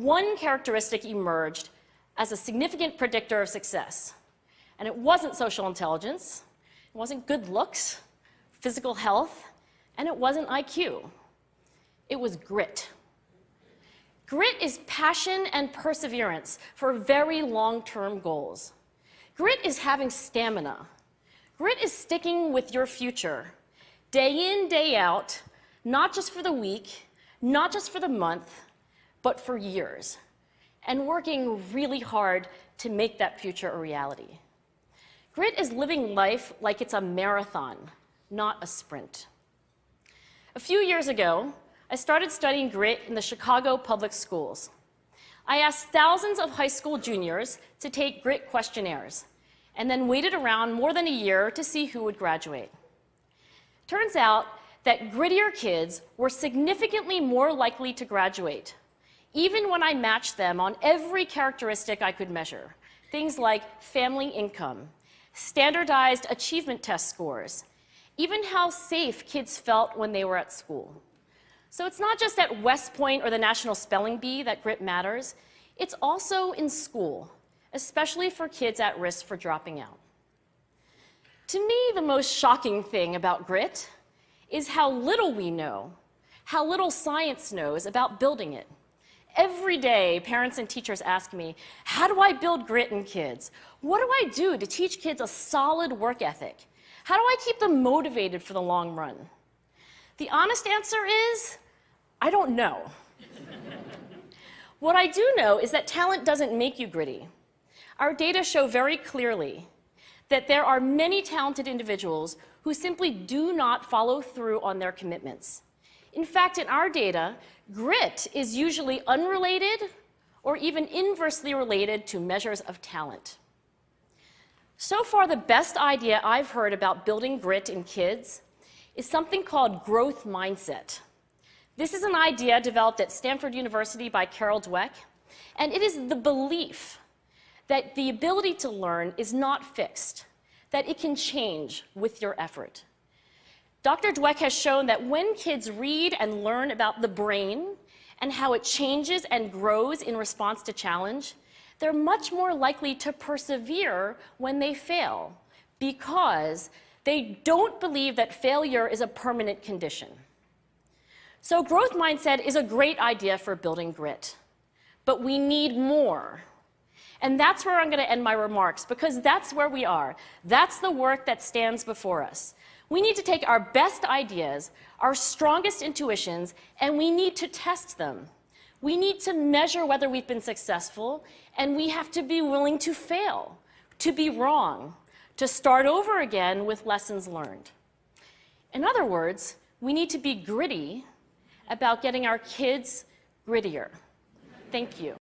one characteristic emerged as a significant predictor of success. And it wasn't social intelligence, it wasn't good looks, physical health, and it wasn't IQ. It was grit. Grit is passion and perseverance for very long-term goals. Grit is having stamina. Grit is sticking with your future, day in, day out, not just for the week, not just for the month, but for years, and working really hard to make that future a reality. Grit is living life like it's a marathon, not a sprint. A few years ago, I started studying grit in the Chicago public schools. I asked thousands of high school juniors to take grit questionnaires, and then waited around more than a year to see who would graduate. Turns out that grittier kids were significantly more likely to graduate, even when I matched them on every characteristic I could measure, things like family income, standardized achievement test scores, even how safe kids felt when they were at school. So it's not just at West Point or the National Spelling Bee that grit matters, it's also in school, especially for kids at risk for dropping out. To me, the most shocking thing about grit is how little we know, how little science knows about building it. Every day, parents and teachers ask me, how do I build grit in kids? What do I do to teach kids a solid work ethic? How do I keep them motivated for the long run? The honest answer is, I don't know. What I do know is that talent doesn't make you gritty. Our data show very clearly that there are many talented individuals who simply do not follow through on their commitments. In fact, in our data, grit is usually unrelated or even inversely related to measures of talent. So far, the best idea I've heard about building grit in kids is something called growth mindset. This is an idea developed at Stanford University by Carol Dweck, and it is the belief that the ability to learn is not fixed, that it can change with your effort. Dr. Dweck has shown that when kids read and learn about the brain and how it changes and grows in response to challenge, they're much more likely to persevere when they fail because they don't believe that failure is a permanent condition. So growth mindset is a great idea for building grit, but we need more. And that's where I'm going to end my remarks, because that's where we are. That's the work that stands before us. We need to take our best ideas, our strongest intuitions, and we need to test them. We need to measure whether we've been successful, and we have to be willing to fail, to be wrong, to start over again with lessons learned. In other words, we need to be gritty about getting our kids grittier. Thank you.